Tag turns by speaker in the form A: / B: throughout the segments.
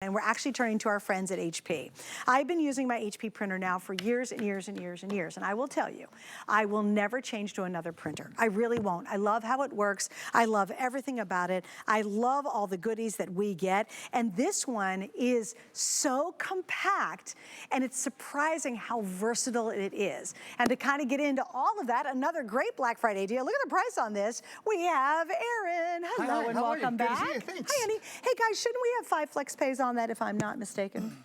A: And we're actually turning to our friends at HP. I've been using my HP printer now for years and years and years and years, and I will tell you, I will never change to another printer. I really won't. I love how it works. I love everything about it. I love all the goodies that we get, and this one is so compact, and it's surprising how versatile it is. And to kind of get into all of that, another great Black Friday deal. Look at the price on this. We have Erin. Hello,
B: Hi,
A: and welcome back. Good to see you. Thanks. Hi, honey. Hey, guys, shouldn't we have 5 flex pays on that, if I'm not mistaken?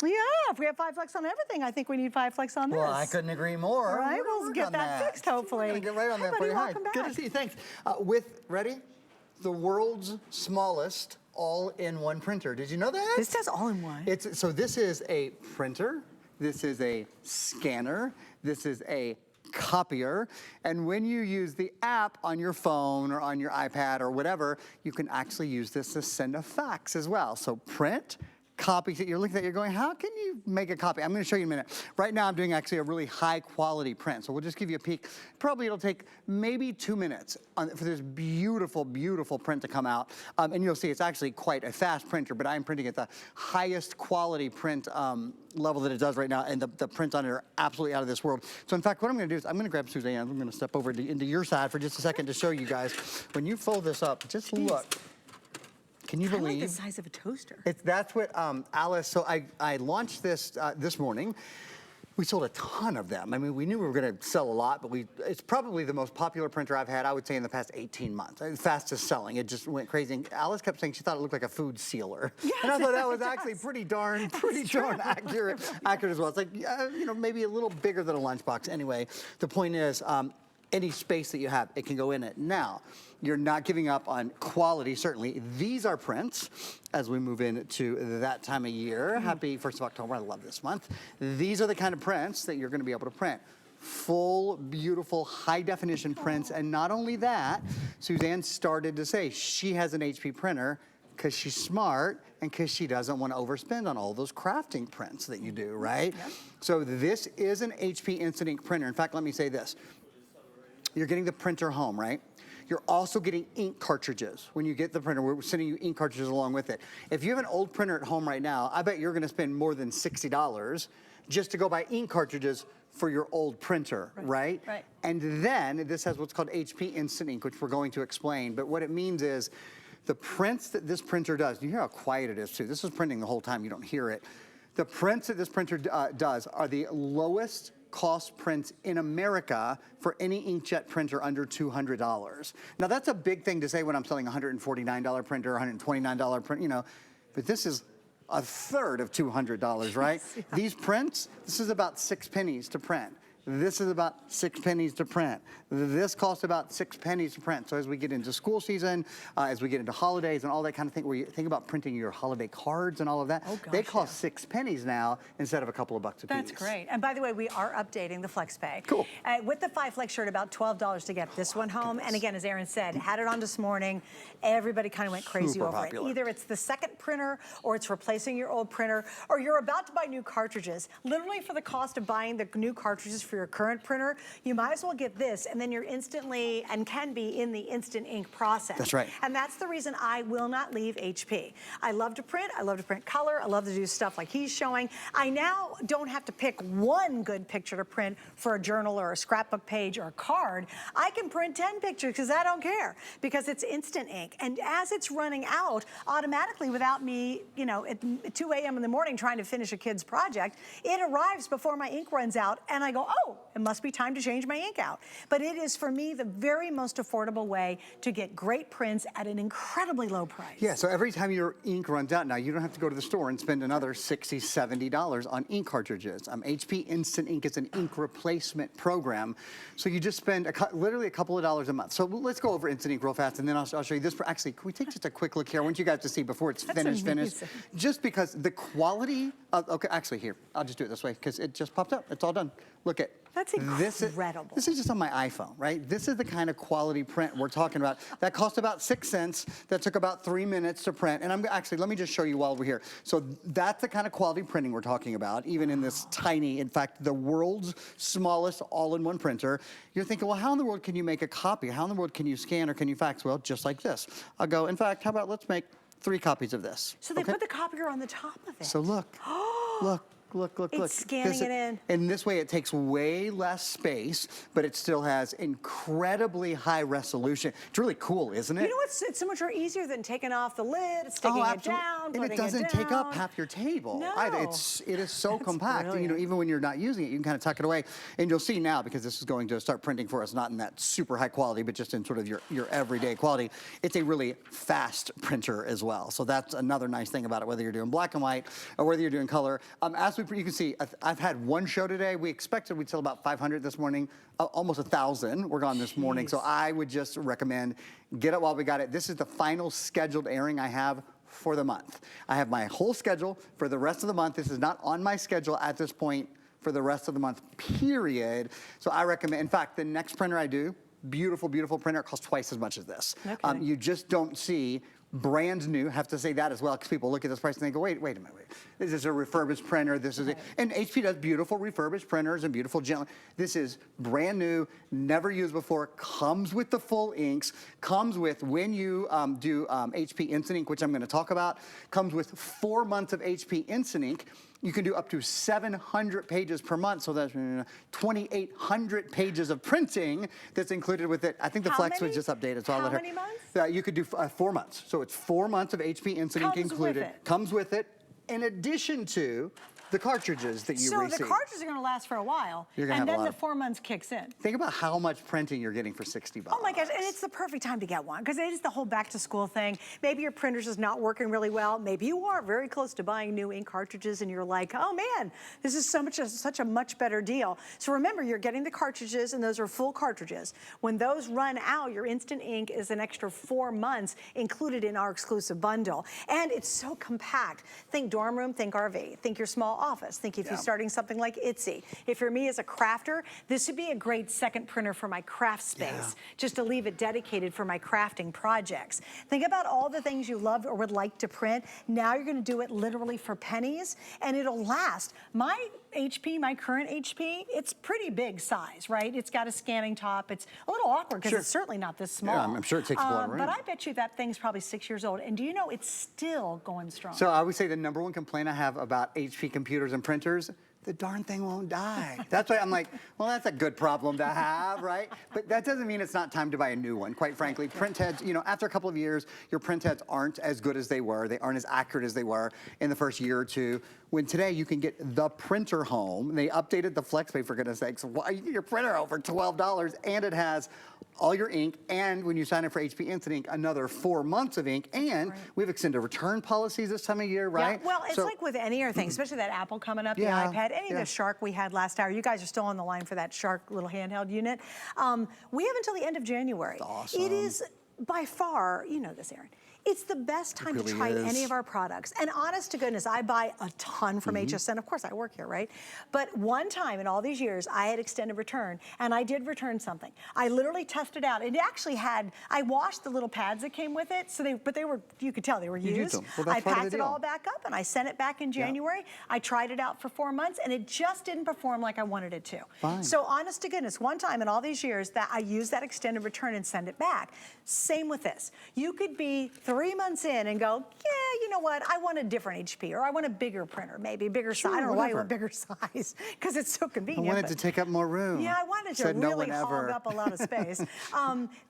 A: Yeah, if we have 5 flex on everything, I think we need 5 flex on this.
B: Well, I couldn't agree more.
A: All right, we'll get that fixed, hopefully.
B: We're gonna get right on that for you. Hi, good to see you, thanks. Ready? The world's smallest all-in-one printer. Did you know that?
A: This says all-in-one.
B: So this is a printer, this is a scanner, this is a copier, and when you use the app on your phone or on your iPad or whatever, you can actually use this to send a fax as well. So print, copy. You're looking at, you're going, how can you make a copy? I'm going to show you in a minute. Right now I'm doing actually a really high quality print, so we'll just give you a peek. Probably it'll take maybe 2 minutes for this beautiful, beautiful print to come out. And you'll see it's actually quite a fast printer, but I'm printing at the highest quality print level that it does right now, and the prints on it are absolutely out of this world. So in fact, what I'm going to do is I'm going to grab Suzanne. I'm going to step over into your side for just a second to show you guys. When you fold this up, just look. Can you believe?
A: I like the size of a toaster.
B: That's what Alice, so I launched this this morning. We sold a ton of them. I mean, we knew we were going to sell a lot, but it's probably the most popular printer I've had, I would say, in the past 18 months. Fastest selling. It just went crazy. And Alice kept saying she thought it looked like a food sealer. Yes, and I thought that was actually pretty darn accurate as well. It's like, you know, maybe a little bigger than a lunchbox. Anyway, the point is, any space that you have, it can go in it. Now, you're not giving up on quality, certainly. These are prints as we move into that time of year. Happy 1st of October, I love this month. These are the kind of prints that you're gonna be able to print. Full, beautiful, high definition prints. And not only that, Suzanne started to say she has an HP printer because she's smart and because she doesn't want to overspend on all those crafting prints that you do, right? Yep. So this is an HP Instant Ink printer. In fact, let me say this. You're getting the printer home, right? You're also getting ink cartridges. When you get the printer, we're sending you ink cartridges along with it. If you have an old printer at home right now, I bet you're gonna spend more than $60 just to go buy ink cartridges for your old printer, right? Right. And then this has what's called HP Instant Ink, which we're going to explain. But what it means is the prints that this printer does, you hear how quiet it is too. This is printing the whole time, you don't hear it. The prints that this printer does are the lowest cost prints in America for any inkjet printer under $200. Now that's a big thing to say when I'm selling a $149 printer, $129 print, you know, but this is a third of $200, right? Yeah. These prints, this is about 6 pennies to print. This is about 6 pennies to print. This costs about 6 pennies to print. So as we get into school season, as we get into holidays and all that kind of thing, where you think about printing your holiday cards and all of that, they cost 6 pennies now instead of a couple of bucks a piece.
A: That's great. And by the way, we are updating the FlexPay.
B: Cool.
A: With the 5 Flex shirt, about $12 to get this one home. And again, as Erin said, had it on this morning, everybody kind of went crazy over it. Either it's the second printer, or it's replacing your old printer, or you're about to buy new cartridges. Literally for the cost of buying the new cartridges for your current printer, you might as well get this, and then you're instantly and can be in the instant ink process.
B: That's right.
A: And that's the reason I will not leave HP. I love to print, I love to print color, I love to do stuff like he's showing. I now don't have to pick one good picture to print for a journal or a scrapbook page or a card. I can print 10 pictures because I don't care, because it's instant ink. And as it's running out, automatically without me, you know, at 2 a.m. in the morning trying to finish a kid's project, it arrives before my ink runs out, and I go, oh, it must be time to change my ink out. But it is, for me, the very most affordable way to get great prints at an incredibly low price.
B: Yeah, so every time your ink runs out now, you don't have to go to the store and spend another $60, $70 on ink cartridges. HP Instant Ink is an ink replacement program. So you just spend literally a couple of dollars a month. So let's go over Instant Ink real fast, and then I'll show you this. Actually, can we take just a quick look here? I want you guys to see before it's finished. Just because the quality of, okay, actually here, I'll just do it this way because it just popped up. It's all done. Look at
A: That's incredible.
B: This is just on my iPhone, right? This is the kind of quality print we're talking about. That cost about 6 cents. That took about 3 minutes to print. And let me just show you while we're here. So that's the kind of quality printing we're talking about, even in this tiny, in fact, the world's smallest all-in-one printer. You're thinking, well, how in the world can you make a copy? How in the world can you scan or can you fax? Well, just like this. I'll go, in fact, how about let's make 3 copies of this.
A: So they put the copier on the top of it.
B: So look, look. Look.
A: It's scanning it in.
B: And this way it takes way less space, but it still has incredibly high resolution. It's really cool, isn't it?
A: You know what's it's so much more easier than taking off the lid, sticking it down, putting
B: and it doesn't take up half your table.
A: No.
B: Either. It is so compact.
A: Brilliant.
B: You know, even when you're not using it, you can kind of tuck it away. And you'll see now, because this is going to start printing for us, not in that super high quality, but just in sort of your everyday quality. It's a really fast printer as well. So that's another nice thing about it, whether you're doing black and white or whether you're doing color. You can see, I've had one show today. We expected we'd sell about 500 this morning, almost 1,000 were gone this morning. So I would just recommend get it while we got it. This is the final scheduled airing I have for the month. I have my whole schedule for the rest of the month. This is not on my schedule at this point for the rest of the month, period. So I recommend, in fact, the next printer I do, beautiful, beautiful printer, it costs twice as much as this.
A: Okay.
B: You just don't see brand new, have to say that as well, because people look at this price and they go, wait a minute, this is a refurbished printer, this is and HP does beautiful refurbished printers and beautiful gentle. This is brand new, never used before, comes with the full inks, comes with, when you do HP Instant Ink, which I'm gonna talk about, comes with 4 months of HP Instant Ink. You can do up to 700 pages per month, so that's 2,800 pages of printing that's included with it. I think the Flex was just updated, so I'll let her.
A: How many months?
B: You could do 4 months. So it's 4 months of HP Instant Ink included. Comes with it, in addition to the cartridges that you receive.
A: So the cartridges are going to last for a while, and then the 4 months kicks in.
B: Think about how much printing you're getting for $60.
A: Oh my gosh, and it's the perfect time to get one, because it is the whole back to school thing. Maybe your printer's just not working really well. Maybe you are very close to buying new ink cartridges and you're like, oh man, this is such a much better deal. So remember, you're getting the cartridges and those are full cartridges. When those run out, your instant ink is an extra 4 months included in our exclusive bundle. And it's so compact. Think dorm room, think RV, think your small office. Think if you're starting something like Etsy. If you're me as a crafter, this would be a great second printer for my craft space, just to leave it dedicated for my crafting projects. Think about all the things you love or would like to print. Now you're gonna do it literally for pennies, and it'll last. My HP, my current HP, it's pretty big size, right? It's got a scanning top. It's a little awkward because it's certainly not this small.
B: Yeah, I'm sure it takes a lot of room.
A: But I bet you that thing's probably 6 years old. And do you know it's still going strong?
B: So I would say the #1 complaint I have about HP computers and printers, the darn thing won't die. That's why I'm like, well, that's a good problem to have, right? But that doesn't mean it's not time to buy a new one. Quite frankly, print heads, you know, after a couple of years, your print heads aren't as good as they were. They aren't as accurate as they were in the first year or two. When today you can get the printer home, they updated the FlexPay, for goodness sakes. Why you get your printer home for $12, and it has all your ink, and when you sign up for HP Instant Ink, another 4 months of ink, and we have extended return policies this time of year, right?
A: Yeah, well, it's like with any other thing, especially that Apple coming up, the iPad, any of the Shark we had last hour. You guys are still on the line for that Shark little handheld unit. We have until the end of January.
B: That's awesome.
A: It is by far, you know this, Aaron, it's the best time to try any of our products. And honest to goodness, I buy a ton from HSN. Of course, I work here, right? But one time in all these years, I had extended return, and I did return something. I literally tested out. It actually had, I washed the little pads that came with it, so but they were, you could tell they were used.
B: Well,
A: I packed it all back up, and I sent it back in January. I tried it out for 4 months, and it just didn't perform like I wanted it to.
B: Fine.
A: So honest to goodness, one time in all these years that I used that extended return and send it back. Same with this. You could be 3 months in and go, yeah, you know what? I want a different HP, or I want a bigger printer, maybe a bigger size. I don't know why you want bigger size, because it's so convenient.
B: I wanted to take up more room.
A: Yeah, I wanted to really hog up a lot of space.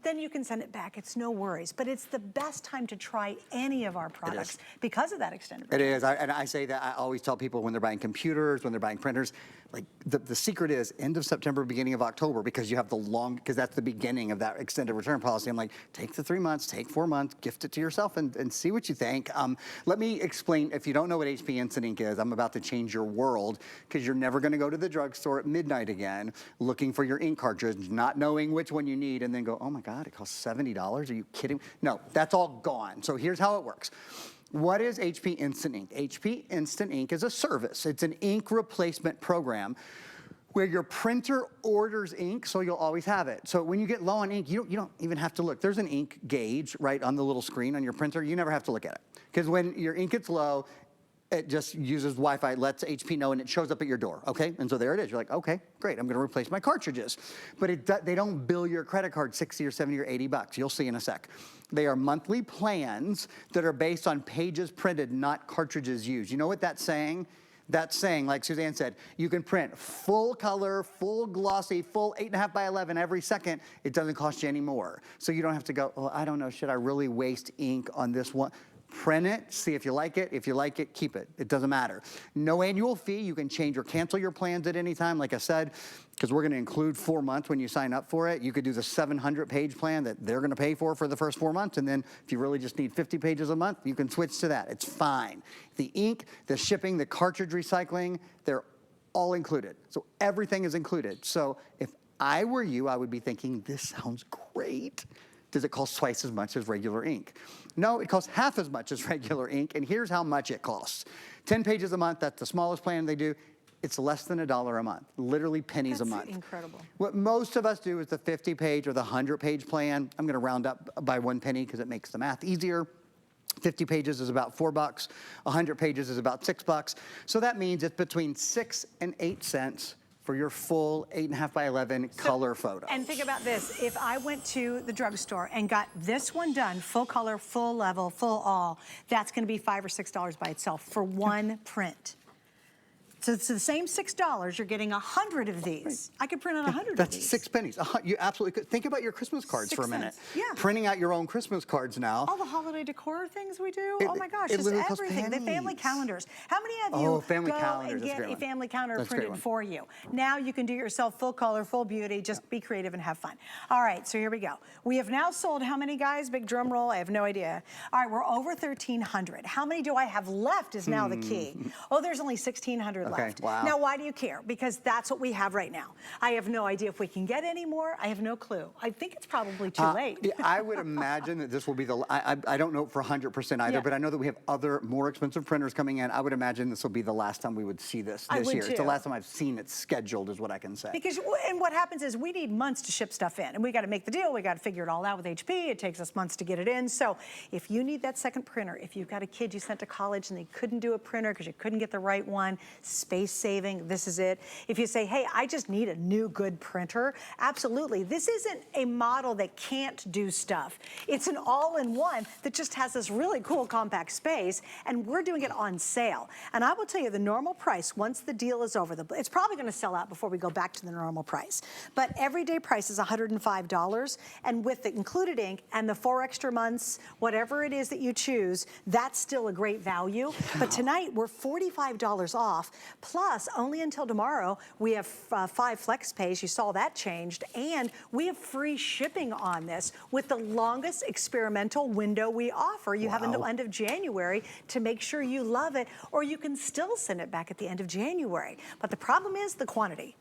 A: Then you can send it back. It's no worries. But it's the best time to try any of our products because of that extended return.
B: It is, and I say that, I always tell people when they're buying computers, when they're buying printers, like the secret is end of September, beginning of October, because you have because that's the beginning of that extended return policy. I'm like, take the 3 months, take 4 months, gift it to yourself and see what you think. Let me explain, if you don't know what HP Instant Ink is, I'm about to change your world, because you're never gonna go to the drugstore at midnight again, looking for your ink cartridge, not knowing which one you need, and then go, oh my God, it costs $70, are you kidding? No, that's all gone. So here's how it works. What is HP Instant Ink? HP Instant Ink is a service. It's an ink replacement program where your printer orders ink, so you'll always have it. So when you get low on ink, you don't even have to look. There's an ink gauge right on the little screen on your printer. You never have to look at it. Because when your ink gets low, It just uses Wi-Fi, lets HP know, and it shows up at your door, okay? And so there it is. You're like, okay, great, I'm gonna replace my cartridges. But they don't bill your credit card 60 or 70 or 80 bucks. You'll see in a sec. They are monthly plans that are based on pages printed, not cartridges used. You know what that's saying? That's saying, like Suzanne said, you can print full color, full glossy, full 8.5 by 11 every second. It doesn't cost you any more. So you don't have to go, oh, I don't know, should I really waste ink on this one? Print it, see if you like it. If you like it, keep it. It doesn't matter. No annual fee. You can change or cancel your plans at any time, like I said, because we're going to include 4 months when you sign up for it. You could do the 700-page plan that they're going to pay for the first 4 months, and then if you really just need 50 pages a month, you can switch to that. It's fine. The ink, the shipping, the cartridge recycling, they're all included. So everything is included. So if I were you, I would be thinking, this sounds great. Does it cost twice as much as regular ink? No, it costs half as much as regular ink, and here's how much it costs. 10 pages a month, that's the smallest plan they do. It's less than $1 a month, literally pennies a month.
A: That's incredible.
B: What most of us do is the 50-page or the 100-page plan. I'm gonna round up by 1 penny because it makes the math easier. 50 pages is about $4, 100 pages is about $6. So that means it's between 6 and 8 cents for your full 8.5 by 11 color photo.
A: And think about this, if I went to the drugstore and got this one done, full color, full level, full all, that's gonna be $5 or $6 by itself for one print. So it's the same $6, you're getting 100 of these. Right. I could print on 100 of these.
B: That's 6 pennies. You absolutely could. Think about your Christmas cards for a minute.
A: Yeah.
B: Printing out your own Christmas cards now.
A: All the holiday decor things we do. Oh my gosh,
B: it
A: just
B: literally costs
A: everything. The
B: pennies.
A: family calendars. How many of you
B: family
A: go
B: calendars,
A: and get a family calendar printed for you? Now you can do it yourself, full color, full beauty. Just be creative and have fun. All right, so here we go. We have now sold how many, guys? Big drum roll. I have no idea. All right, we're over 1,300. How many do I have left is now the key. Oh, there's only 1,600 left.
B: Wow.
A: Now, why do you care? Because that's what we have right now. I have no idea if we can get any more. I have no clue. I think it's probably too late.
B: Yeah, I would imagine that this will be the, I don't know for 100% either, but I know that we have other more expensive printers coming in. I would imagine this will be the last time we would see this year. It's the last time I've seen it scheduled is what I can say.
A: Because, and what happens is we need months to ship stuff in, and we got to make the deal. We got to figure it all out with HP. It takes us months to get it in. So if you need that second printer, if you've got a kid you sent to college and they couldn't do a printer because you couldn't get the right one, space saving, this is it. If you say, hey, I just need a new good printer, absolutely. This isn't a model that can't do stuff. It's an all-in-one that just has this really cool compact space, and we're doing it on sale. And I will tell you the normal price, once the deal is over, it's probably gonna sell out before we go back to the normal price. But everyday price is $105, and with the included ink and the 4 extra months, whatever it is that you choose, that's still a great value. But tonight, we're $45 off, plus only until tomorrow, we have 5 flex pays. You saw that changed. And we have free shipping on this with the longest experimental window we offer. You have until end of January to make sure you love it, or you can still send it back at the end of January. But the problem is the quantity.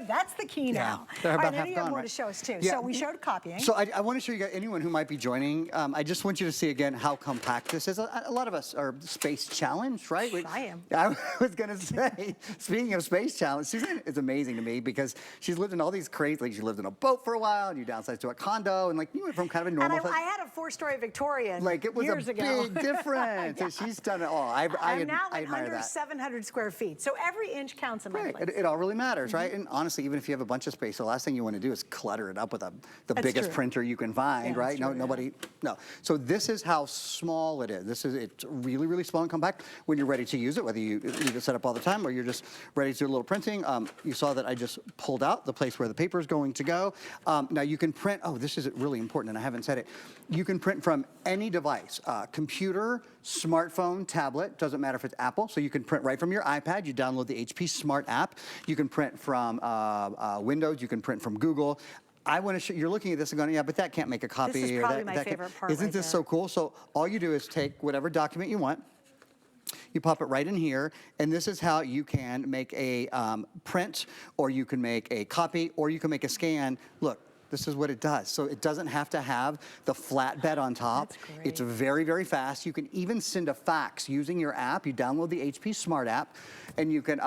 A: That's the key now.
B: They're
A: All
B: about
A: right,
B: half
A: now you have
B: gone,
A: more
B: right?
A: to show us too.
B: Yeah.
A: So we showed copying.
B: So I want to show you guys, anyone who might be joining, I just want you to see again how compact this is. A lot of us are space challenged, right?
A: I am.
B: I was going to say, speaking of space challenge, Susan is amazing to me because she's lived in all these crazy, like she lived in a boat for a while, and you downsized to a condo, and like you went from kind of a normal.
A: And I had a 4-story Victorian
B: like it was
A: years
B: a
A: ago.
B: big difference.
A: Yeah.
B: So she's done it all.
A: I'm now
B: I
A: like
B: admire
A: under
B: that.
A: 700 square feet. So every inch counts in my place.
B: It all really matters, right? And honestly, even if you have a bunch of space, the last thing you want to do is clutter it up with the biggest printer you can find,
A: Yeah,
B: right?
A: that's true,
B: Nobody. So this is how small it is. It's really, really small and compact. When you're ready to use it, whether you leave it set up all the time or you're just ready to do a little printing, you saw that I just pulled out the place where the paper is going to go. Now you can print. Oh, this is really important, and I haven't said it. You can print from any device, computer, smartphone, tablet. Doesn't matter if it's Apple. So you can print right from your iPad. You download the HP Smart app. You can print from Windows. You can print from Google. I want to show, you're looking at this and going, yeah, but that can't make a copy.
A: This is probably my favorite part.
B: Isn't this so cool? So all you do is take whatever document you want, you pop it right in here, and this is how you can make a print, or you can make a copy, or you can make a scan. Look, This is what it does. So it doesn't have to have the flatbed on top.
A: That's great.
B: It's very, very fast. You can even send a fax using your app. You download the HP Smart app, and you can,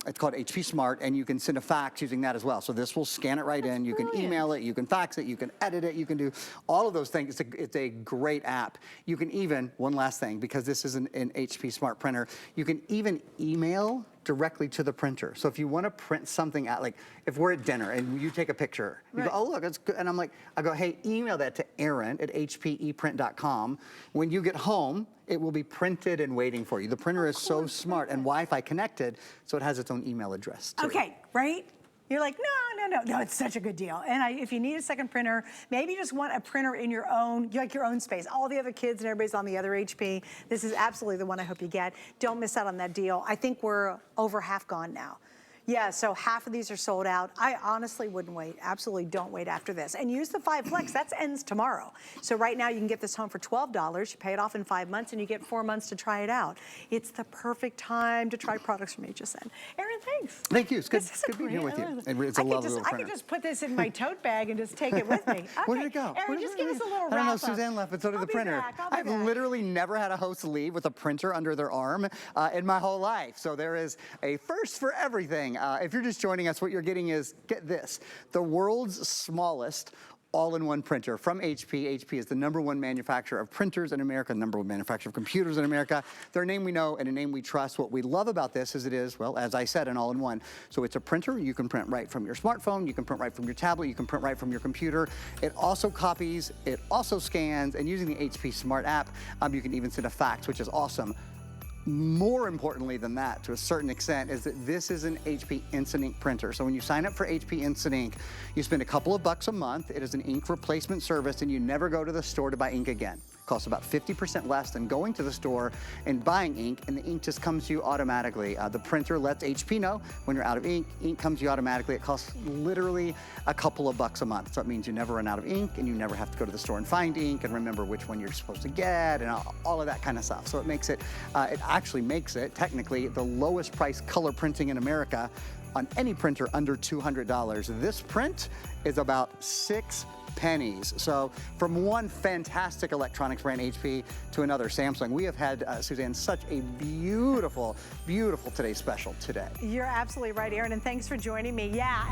B: it's called HP Smart, and you can send a fax using that as well. So this will scan it right in. You can email it, you can fax it, you can edit it, you can do all of those things. It's a great app. You can even, one last thing, because this is an HP Smart printer, you can even email directly to the printer. So if you want to print something out, like if we're at dinner and you take a picture, you go, oh look, it's good. And I'm like, I go, hey, email that to Aaron at hpeprint.com. When you get home, it will be printed and waiting for you. The printer is so smart and Wi-Fi connected, so it has its own email address too.
A: Okay, right? You're like, no, it's such a good deal. And if you need a second printer, maybe you just want a printer in your own, like your own space. All the other kids and everybody's on the other HP. This is absolutely the one I hope you get. Don't miss out on that deal. I think we're over half gone now. Yeah, so half of these are sold out. I honestly wouldn't wait. Absolutely don't wait after this. And use the 5 Flex, that ends tomorrow. So right now you can get this home for $12. You pay it off in 5 months and you get 4 months to try it out. It's the perfect time to try products from HSN. Aaron, thanks.
B: Thank you, it's good,
A: This is
B: being here with you.
A: great-
B: It's a lovely little
A: I
B: printer.
A: could just put this in my tote bag and just take it with me. Okay.
B: Where did it go?
A: Aaron, just give us a little wrap
B: I don't know,
A: up.
B: Suzanne left, but so did
A: I'll
B: the
A: be
B: printer.
A: back, I'll be
B: I've
A: back.
B: literally never had a host leave with a printer under their arm in my whole life. So there is a first for everything. If you're just joining us, what you're getting is, get this, the world's smallest all-in-one printer from HP. HP is the #1 manufacturer of printers in America, #1 manufacturer of computers in America. They're a name we know and a name we trust. What we love about this is it is, well, as I said, an all-in-one. So it's a printer. You can print right from your smartphone. You can print right from your tablet. You can print right from your computer. It also copies. It also scans. And using the HP Smart app, you can even send a fax, which is awesome. More importantly than that, to a certain extent, is that this is an HP Instant Ink printer. So when you sign up for HP Instant Ink, you spend a couple of bucks a month. It is an ink replacement service, and you never go to the store to buy ink again. It costs about 50% less than going to the store and buying ink, and the ink just comes to you automatically. The printer lets HP know when you're out of ink. Ink comes to you automatically. It costs literally a couple of bucks a month. So it means you never run out of ink, and you never have to go to the store and find ink and remember which one you're supposed to get and all of that kind of stuff. So it makes it, it actually makes it technically the lowest price color printing in America on any printer under $200. This print is about 6 pennies. So from one fantastic electronics brand, HP, to another, Samsung, we have had, Suzanne, such a beautiful, beautiful today's special today.
A: You're absolutely right, Aaron, and thanks for joining me. Yeah.